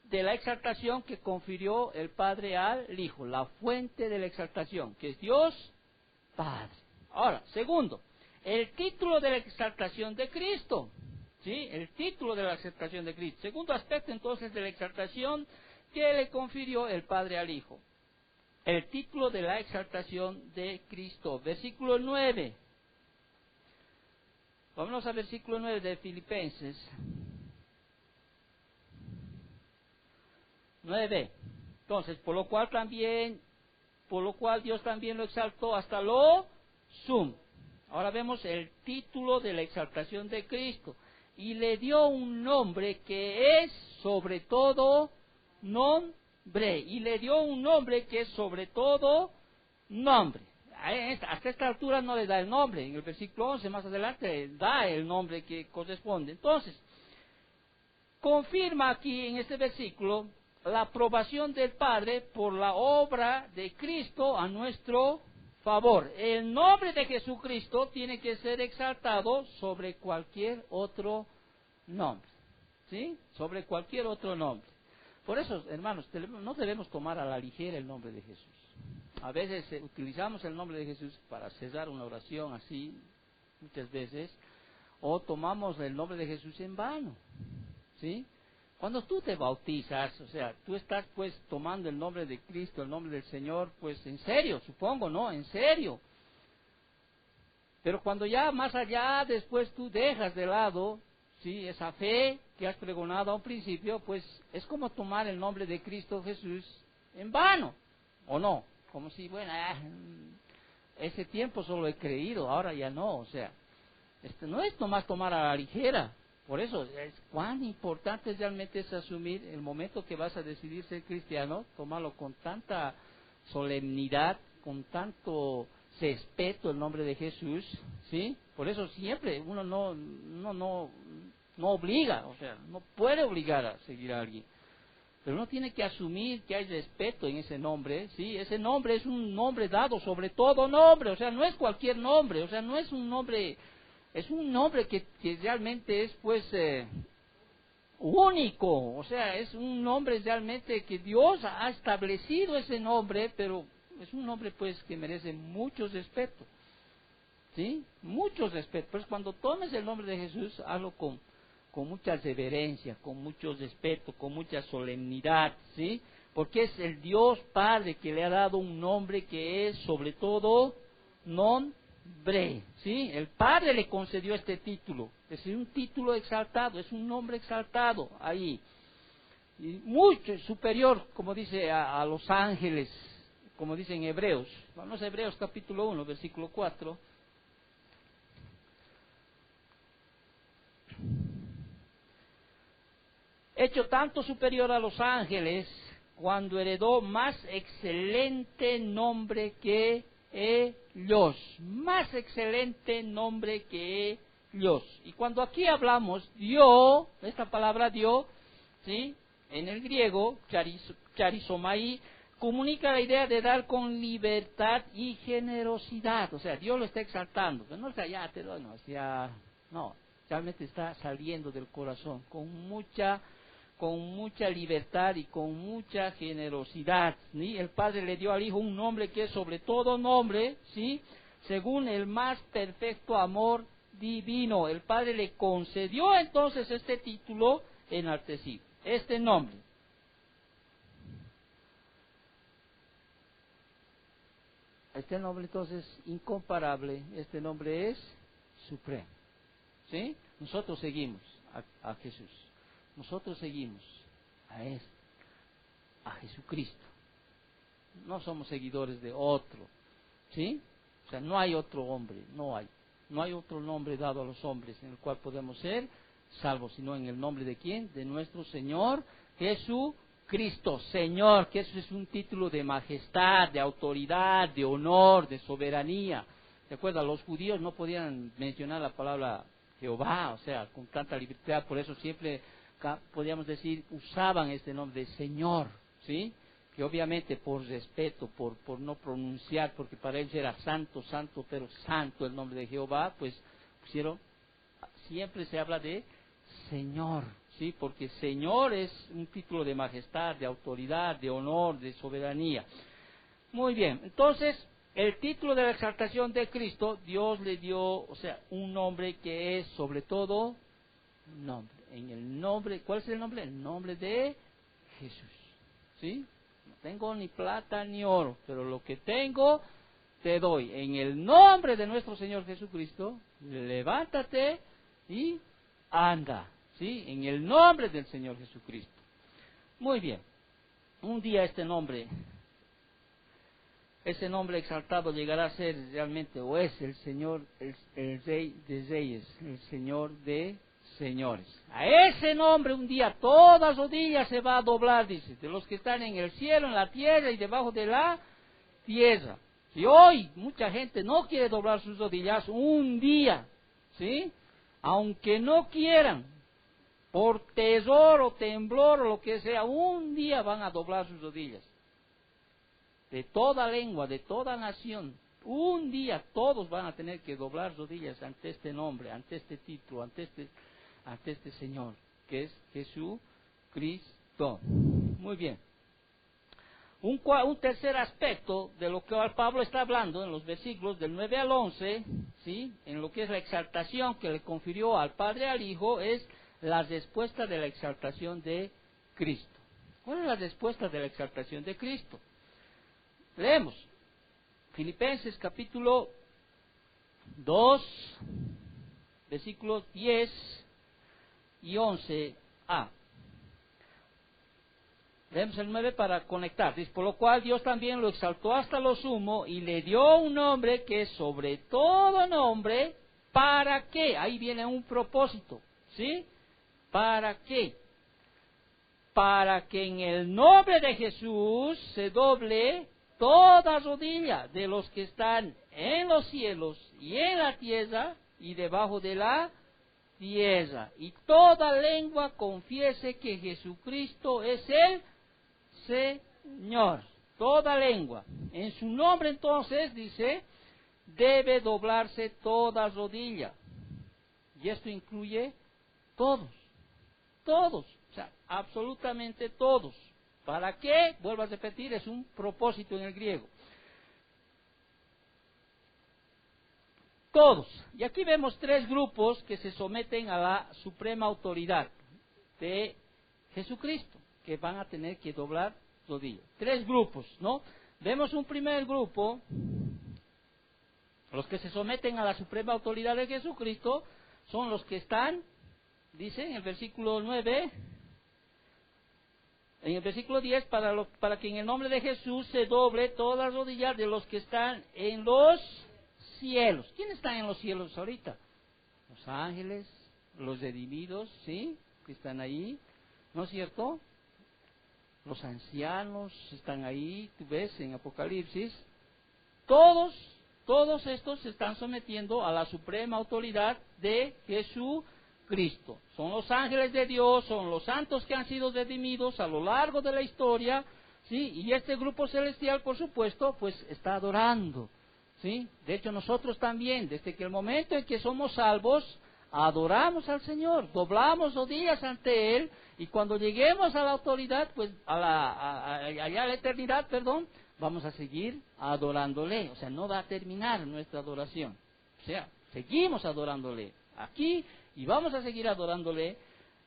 de la exaltación que confirió el Padre al Hijo, la fuente de la exaltación, que es Dios Padre. Ahora, segundo, el título de la exaltación de Cristo, ¿sí? El título de la exaltación de Cristo. Segundo aspecto, entonces, de la exaltación que le confirió el Padre al Hijo. El título de la exaltación de Cristo. Versículo 9. Vámonos al versículo 9 de Filipenses 9. Entonces, por lo cual Dios también lo exaltó hasta lo sumo. Ahora vemos el título de la exaltación de Cristo. Y le dio un nombre que es sobre todo nombre. Y le dio un nombre que es sobre todo nombre. Hasta esta altura no le da el nombre. En el versículo 11 más adelante da el nombre que corresponde. Entonces, confirma aquí en este versículo la aprobación del Padre por la obra de Cristo a nuestro favor. El nombre de Jesucristo tiene que ser exaltado sobre cualquier otro nombre, ¿sí? Sobre cualquier otro nombre. Por eso, hermanos, no debemos tomar a la ligera el nombre de Jesús. A veces utilizamos el nombre de Jesús para cesar una oración así, muchas veces, o tomamos el nombre de Jesús en vano, ¿sí? Cuando tú te bautizas, o sea, tú estás pues tomando el nombre de Cristo, el nombre del Señor, pues en serio, supongo, ¿no? En serio. Pero cuando ya más allá, después tú dejas de lado, ¿sí? Esa fe que has pregonado a un principio, pues es como tomar el nombre de Cristo Jesús en vano, ¿o no? Como si, bueno, ese tiempo solo he creído, ahora ya no, o sea, no es nomás tomar a la ligera. Por eso, cuán importante realmente es asumir el momento que vas a decidir ser cristiano, tomarlo con tanta solemnidad, con tanto respeto el nombre de Jesús, ¿sí? Por eso siempre uno no obliga, o sea, no puede obligar a seguir a alguien. Pero uno tiene que asumir que hay respeto en ese nombre, ¿sí? Ese nombre es un nombre dado sobre todo nombre, o sea, no es cualquier nombre, o sea, no es un nombre... Es un nombre que realmente es pues único, o sea, es un nombre realmente que Dios ha establecido ese nombre, pero es un nombre pues que merece mucho respeto, ¿sí? Mucho respeto. Pues cuando tomes el nombre de Jesús, hazlo con mucha reverencia, con mucho respeto, con mucha solemnidad, ¿sí? Porque es el Dios Padre que le ha dado un nombre que es sobre todo nombre, ¿sí? El Padre le concedió este título, es un título exaltado, es un nombre exaltado ahí, y mucho superior, como dice, a los ángeles, como dice en Hebreos. Vamos a Hebreos capítulo 1, versículo 4. Hecho tanto superior a los ángeles, cuando heredó más excelente nombre que ellos, más excelente nombre que ellos. Y cuando aquí hablamos dio, esta palabra dio, ¿sí? En el griego, charizomai, comunica la idea de dar con libertad y generosidad. O sea, Dios lo está exaltando, pero no está ya te doy, no, realmente está saliendo del corazón con mucha libertad y con mucha generosidad, ¿sí? El Padre le dio al Hijo un nombre que es sobre todo nombre, ¿sí? Según el más perfecto amor divino. El Padre le concedió entonces este título enaltecido, este nombre. Este nombre entonces incomparable, este nombre es supremo, ¿sí? Nosotros seguimos a Jesús. Nosotros seguimos a Jesucristo. No somos seguidores de otro, ¿sí? O sea, no hay otro hombre, no hay otro nombre dado a los hombres en el cual podemos ser salvos, sino en el nombre de ¿quién? De nuestro Señor Jesucristo, Señor, que eso es un título de majestad, de autoridad, de honor, de soberanía. ¿Se acuerdan? Los judíos no podían mencionar la palabra Jehová, o sea, con tanta libertad, por eso siempre, podríamos decir, usaban este nombre de Señor, ¿sí? Que obviamente por respeto, por no pronunciar, porque para ellos era santo, santo, pero santo el nombre de Jehová, pues pusieron, siempre se habla de Señor, ¿sí? Porque Señor es un título de majestad, de autoridad, de honor, de soberanía. Muy bien, entonces, el título de la exaltación de Cristo, Dios le dio, o sea, un nombre que es sobre todo nombre. En el nombre, ¿cuál es el nombre? El nombre de Jesús, ¿sí? No tengo ni plata ni oro, pero lo que tengo te doy. En el nombre de nuestro Señor Jesucristo, levántate y anda, ¿sí? En el nombre del Señor Jesucristo. Muy bien. Un día ese nombre exaltado llegará a ser realmente, o es el Señor, el Rey de Reyes, el Señor de Señores. A ese nombre un día todas rodillas se va a doblar, dice, de los que están en el cielo, en la tierra y debajo de la tierra. Si hoy mucha gente no quiere doblar sus rodillas, un día, ¿sí? Aunque no quieran, por terror o temblor o lo que sea, un día van a doblar sus rodillas. De toda lengua, de toda nación, un día todos van a tener que doblar rodillas ante este nombre, ante este título, ante este Señor, que es Jesucristo. Muy bien. Un tercer aspecto de lo que Pablo está hablando en los versículos del 9 al 11, ¿sí? En lo que es la exaltación que le confirió al Padre y al Hijo, es la respuesta de la exaltación de Cristo. ¿Cuál es la respuesta de la exaltación de Cristo? Leemos Filipenses capítulo 2, versículos 10 y 11a. Leemos el 9 para conectar. Dice, por lo cual Dios también lo exaltó hasta lo sumo y le dio un nombre que es sobre todo nombre. ¿Para qué? Ahí viene un propósito, ¿sí? ¿Para qué? Para que en el nombre de Jesús se doble toda rodilla de los que están en los cielos y en la tierra y debajo de la tierra, y toda lengua confiese que Jesucristo es el Señor. Toda lengua. En su nombre entonces, dice, debe doblarse toda rodilla. Y esto incluye todos. Todos. O sea, absolutamente todos. ¿Para qué? Vuelvo a repetir, es un propósito en el griego. Todos. Y aquí vemos tres grupos que se someten a la suprema autoridad de Jesucristo, que van a tener que doblar rodillas. Tres grupos, ¿no? Vemos un primer grupo, los que se someten a la suprema autoridad de Jesucristo, son los que están, dice en el versículo 9, en el versículo 10, para que en el nombre de Jesús se doble toda rodilla de los que están en los cielos. ¿Quiénes están en los cielos ahorita? Los ángeles, los redimidos, ¿sí? Que están ahí, ¿no es cierto? Los ancianos están ahí, tú ves en Apocalipsis. Todos estos se están sometiendo a la suprema autoridad de Jesucristo. Son los ángeles de Dios, son los santos que han sido redimidos a lo largo de la historia, ¿sí? Y este grupo celestial, por supuesto, pues está adorando, ¿sí? De hecho, nosotros también, desde que el momento en que somos salvos, adoramos al Señor, doblamos rodillas ante Él, y cuando lleguemos a la autoridad, pues allá a la eternidad, perdón, vamos a seguir adorándole. O sea, no va a terminar nuestra adoración. O sea, seguimos adorándole aquí y vamos a seguir adorándole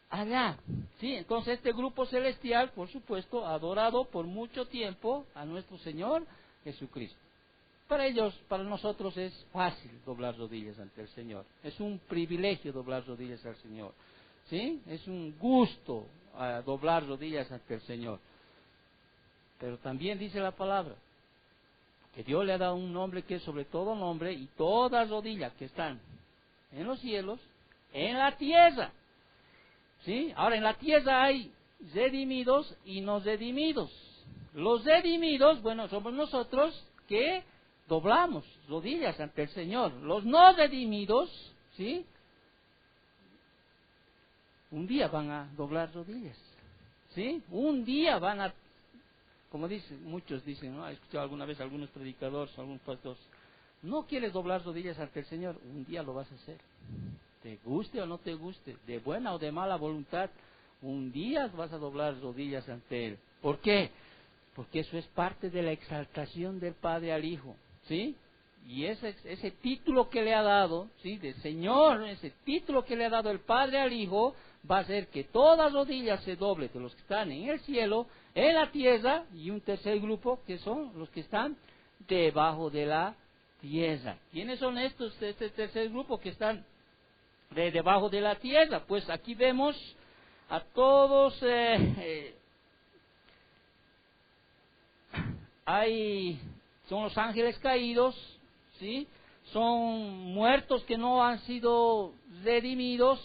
allá. ¿Sí? Entonces este grupo celestial, por supuesto, ha adorado por mucho tiempo a nuestro Señor Jesucristo. Para ellos, para nosotros es fácil doblar rodillas ante el Señor. Es un privilegio doblar rodillas al Señor. ¿Sí? Es un gusto doblar rodillas ante el Señor. Pero también dice la palabra que Dios le ha dado un nombre que es sobre todo nombre, y todas rodillas que están en los cielos, en la tierra. ¿Sí? Ahora, en la tierra hay redimidos y no redimidos. Los redimidos, bueno, somos nosotros que doblamos rodillas ante el Señor. Los no redimidos, ¿sí? Un día van a doblar rodillas, ¿sí? Un día van a, como dicen, muchos dicen, ¿no? He escuchado alguna vez a algunos predicadores, algunos pastores, no quieres doblar rodillas ante el Señor, un día lo vas a hacer. Te guste o no te guste, de buena o de mala voluntad, un día vas a doblar rodillas ante Él. ¿Por qué? Porque eso es parte de la exaltación del Padre al Hijo, ¿sí? Y ese título que le ha dado, ¿sí? De Señor, ese título que le ha dado el Padre al Hijo, va a hacer que todas rodillas se doblen de los que están en el cielo, en la tierra, y un tercer grupo que son los que están debajo de la tierra. ¿Quiénes son estos, este tercer grupo que están debajo de la tierra? Pues aquí vemos a todos, son los ángeles caídos, ¿sí? Son muertos que no han sido redimidos,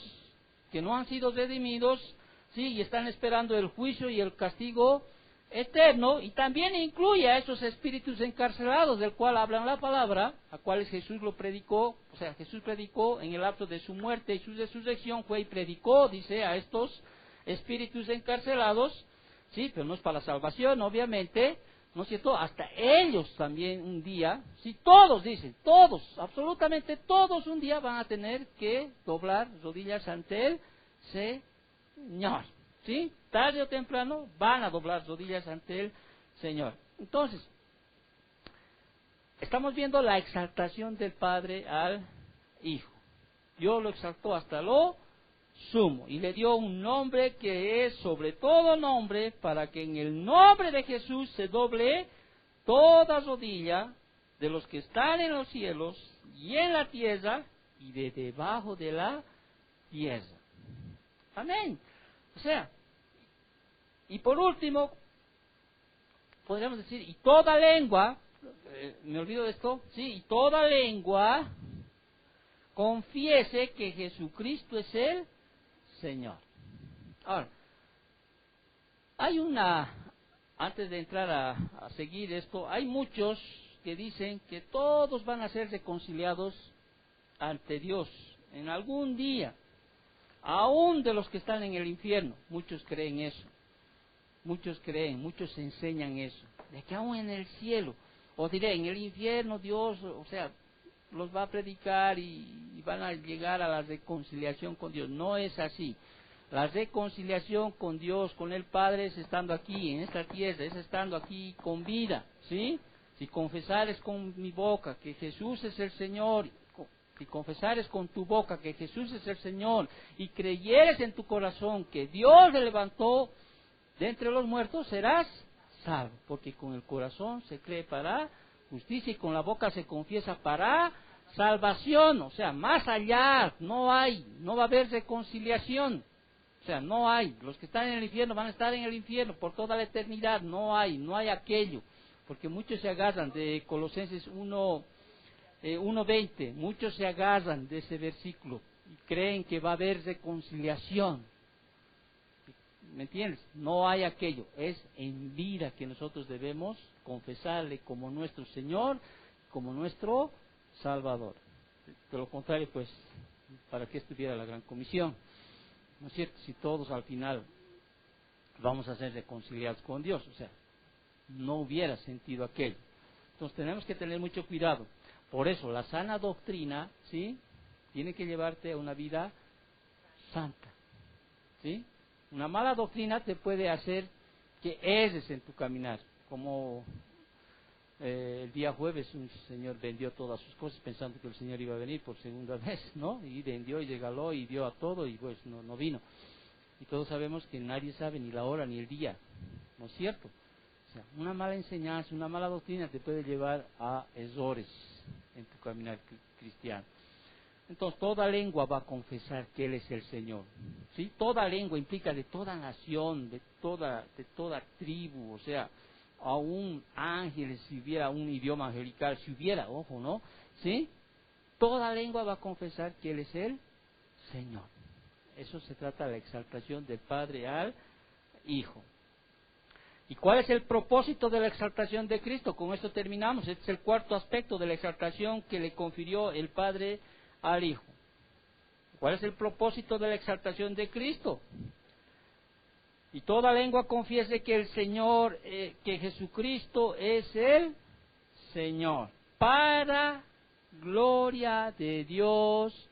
¿sí? Y están esperando el juicio y el castigo eterno, y también incluye a esos espíritus encarcelados del cual hablan la palabra, a cuales Jesús lo predicó, o sea, Jesús predicó en el acto de su muerte y su resurrección, fue y predicó, dice, a estos espíritus encarcelados, ¿sí? Pero no es para la salvación, obviamente, ¿no es cierto? Hasta ellos también un día, sí, todos dicen, todos, absolutamente todos un día van a tener que doblar rodillas ante el Señor, ¿sí? Tarde o temprano van a doblar rodillas ante el Señor. Entonces, estamos viendo la exaltación del Padre al Hijo. Dios lo exaltó hasta lo sumo y le dio un nombre que es sobre todo nombre, para que en el nombre de Jesús se doble toda rodilla de los que están en los cielos y en la tierra y de debajo de la tierra. Amén. O sea, y por último, podríamos decir, y toda lengua, me olvido de esto, sí, y toda lengua confiese que Jesucristo es el Señor. Ahora, antes de entrar a seguir esto, hay muchos que dicen que todos van a ser reconciliados ante Dios en algún día, aún de los que están en el infierno. Muchos creen eso, muchos enseñan eso, de que aún en el cielo, o diré, en el infierno Dios, o sea, los va a predicar y van a llegar a la reconciliación con Dios. No es así. La reconciliación con Dios, con el Padre, es estando aquí, en esta tierra, es estando aquí con vida, ¿sí? Si confesares con mi boca que Jesús es el Señor, si confesares con tu boca que Jesús es el Señor, y creyeres en tu corazón que Dios le levantó de entre los muertos, serás salvo. Porque con el corazón se cree para justicia y con la boca se confiesa para salvación. O sea, más allá no va a haber reconciliación. O sea, no hay. Los que están en el infierno van a estar en el infierno por toda la eternidad. No hay aquello. Porque muchos se agarran de Colosenses 1:20. Muchos se agarran de ese versículo y creen que va a haber reconciliación. ¿Me entiendes? No hay aquello. Es en vida que nosotros debemos confesarle como nuestro Señor, como nuestro Salvador. De lo contrario, pues, ¿para qué estuviera la gran comisión? ¿No es cierto? Si todos al final vamos a ser reconciliados con Dios, o sea, no hubiera sentido aquello. Entonces tenemos que tener mucho cuidado. Por eso la sana doctrina, ¿sí?, tiene que llevarte a una vida santa, ¿sí? Una mala doctrina te puede hacer que erres en tu caminar, como el día jueves un señor vendió todas sus cosas pensando que el Señor iba a venir por segunda vez, ¿no? Y vendió y regaló y dio a todo y pues no vino. Y todos sabemos que nadie sabe ni la hora ni el día, ¿no es cierto? O sea, una mala enseñanza, una mala doctrina te puede llevar a errores en tu caminar cristiano. Entonces toda lengua va a confesar que Él es el Señor, ¿sí? Toda lengua implica de toda nación, de toda tribu, o sea, aún ángeles, si hubiera un idioma angelical, si hubiera, ojo, ¿no? ¿Sí? Toda lengua va a confesar que Él es el Señor. Eso se trata de la exaltación del Padre al Hijo. ¿Y cuál es el propósito de la exaltación de Cristo? Con esto terminamos. Este es el cuarto aspecto de la exaltación que le confirió el Padre al Hijo. ¿Cuál es el propósito de la exaltación de Cristo? Y toda lengua confiese que el Señor, que Jesucristo es el Señor, para gloria de Dios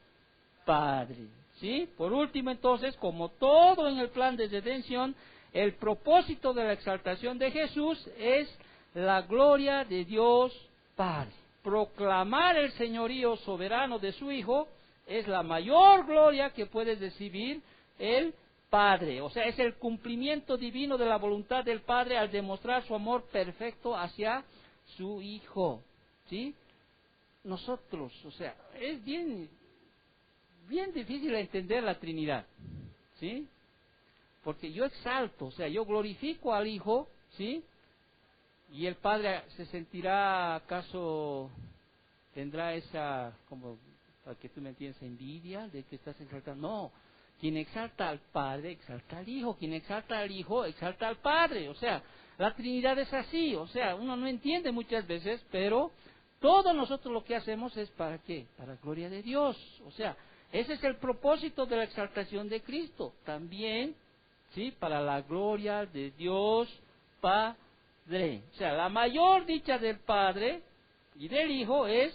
Padre. ¿Sí? Por último, entonces, como todo en el plan de redención, el propósito de la exaltación de Jesús es la gloria de Dios Padre. Proclamar el señorío soberano de su Hijo es la mayor gloria que puede recibir el Padre. O sea, es el cumplimiento divino de la voluntad del Padre al demostrar su amor perfecto hacia su Hijo. ¿Sí? Nosotros, o sea, es bien difícil entender la Trinidad. ¿Sí? Porque yo exalto, o sea, yo glorifico al Hijo, ¿sí? Y el Padre se sentirá, ¿acaso tendrá esa, como, para que tú me entiendas, envidia de que estás exaltando? No, quien exalta al Padre, exalta al Hijo, quien exalta al Hijo, exalta al Padre, o sea, la Trinidad es así, o sea, uno no entiende muchas veces, pero todo nosotros lo que hacemos es ¿para qué? Para gloria de Dios, o sea, ese es el propósito de la exaltación de Cristo, también, ¿sí? Para la gloria de Dios Padre. O sea, la mayor dicha del Padre y del Hijo es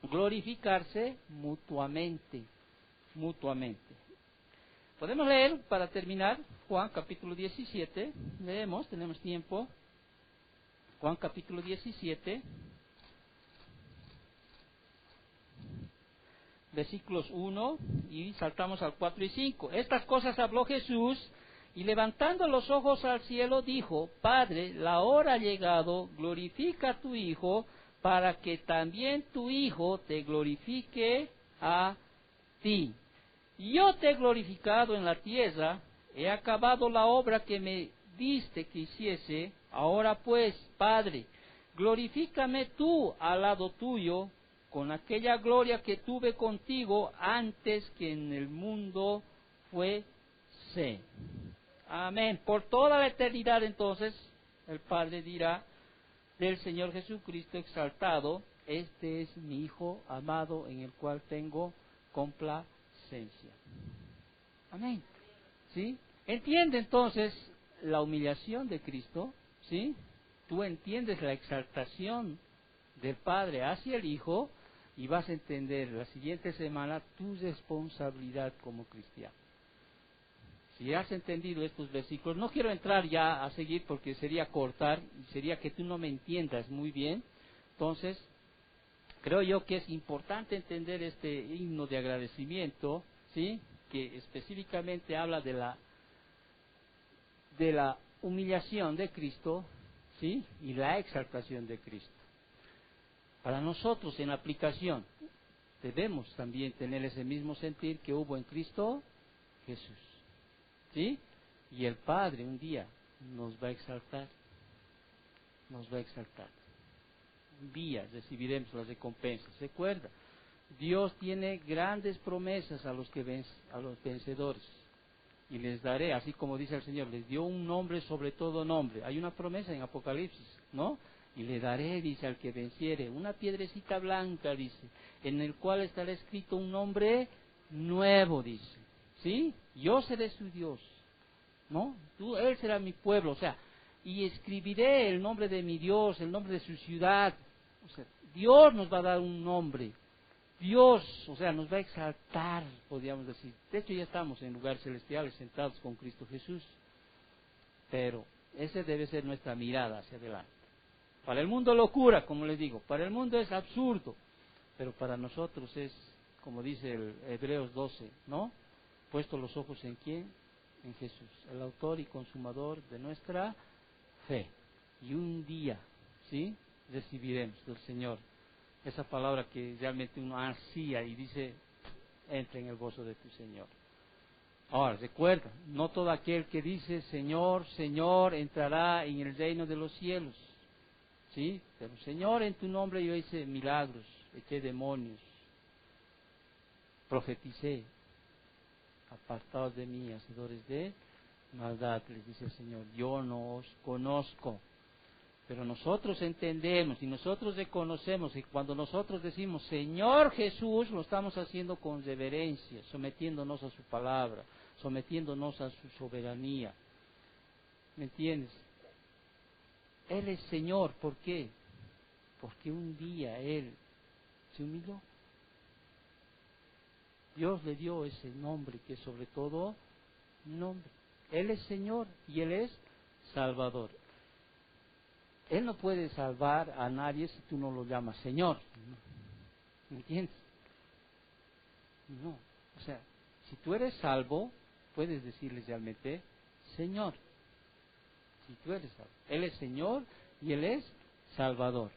glorificarse mutuamente. Podemos leer, para terminar, Juan capítulo 17. Leemos, tenemos tiempo. Juan capítulo 17. Versículos 1 y saltamos al 4 y 5. Estas cosas habló Jesús y levantando los ojos al cielo dijo: Padre, la hora ha llegado, glorifica a tu Hijo, para que también tu Hijo te glorifique a ti. Yo te he glorificado en la tierra, he acabado la obra que me diste que hiciese. Ahora pues, Padre, glorifícame tú al lado tuyo, con aquella gloria que tuve contigo antes que en el mundo fuese. Amén. Por toda la eternidad entonces, el Padre dirá del Señor Jesucristo exaltado: este es mi Hijo amado en el cual tengo complacencia. Amén. ¿Sí? Entiende entonces la humillación de Cristo, ¿sí? Tú entiendes la exaltación del Padre hacia el Hijo y vas a entender la siguiente semana tu responsabilidad como cristiano. Si has entendido estos versículos, no quiero entrar ya a seguir porque sería cortar y sería que tú no me entiendas muy bien. Entonces, creo yo que es importante entender este himno de agradecimiento, ¿sí? Que específicamente habla de la humillación de Cristo, ¿sí? Y la exaltación de Cristo. Para nosotros, en la aplicación, debemos también tener ese mismo sentir que hubo en Cristo Jesús, ¿sí? Y el Padre un día nos va a exaltar, Un día recibiremos las recompensas. Recuerda, Dios tiene grandes promesas a los vencedores. Y les daré, así como dice el Señor, les dio un nombre sobre todo nombre. Hay una promesa en Apocalipsis, ¿no? Y le daré, dice, al que venciere, una piedrecita blanca, dice, en el cual estará escrito un nombre nuevo, dice. ¿Sí? Yo seré su Dios, ¿no? Él será mi pueblo, o sea, y escribiré el nombre de mi Dios, el nombre de su ciudad. O sea, Dios nos va a dar un nombre. Dios, o sea, nos va a exaltar, podríamos decir. De hecho, ya estamos en lugares celestiales sentados con Cristo Jesús. Pero esa debe ser nuestra mirada hacia adelante. Para el mundo locura, como les digo. Para el mundo es absurdo. Pero para nosotros es, como dice el Hebreos 12, ¿no? Puesto los ojos en ¿quién? En Jesús, el autor y consumador de nuestra fe. Y un día, ¿sí? Recibiremos del Señor esa palabra que realmente uno ansía y dice: entra en el gozo de tu Señor. Ahora, recuerda, no todo aquel que dice Señor, Señor, entrará en el reino de los cielos. ¿Sí? Pero Señor, en tu nombre yo hice milagros, eché demonios, profeticé. Apartados de mí, hacedores de maldad, les dice el Señor, yo no os conozco. Pero nosotros entendemos y nosotros reconocemos que cuando nosotros decimos Señor Jesús, lo estamos haciendo con reverencia, sometiéndonos a su palabra, sometiéndonos a su soberanía. ¿Me entiendes? Él es Señor, ¿por qué? Porque un día Él se humilló. Dios le dio ese nombre que es sobre todo nombre. Él es Señor y Él es Salvador. Él no puede salvar a nadie si tú no lo llamas Señor. ¿Me entiendes? No. O sea, si tú eres salvo, puedes decirle realmente Señor. Si tú eres salvo. Él es Señor y Él es Salvador.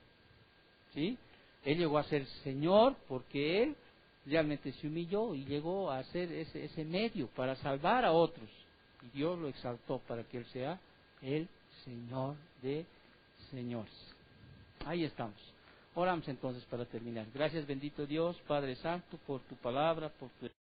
¿Sí? Él llegó a ser Señor porque Él realmente se humilló y llegó a ser ese medio para salvar a otros. Y Dios lo exaltó para que Él sea el Señor de señores. Ahí estamos. Oramos entonces para terminar. Gracias, bendito Dios, Padre Santo, por tu palabra, por tu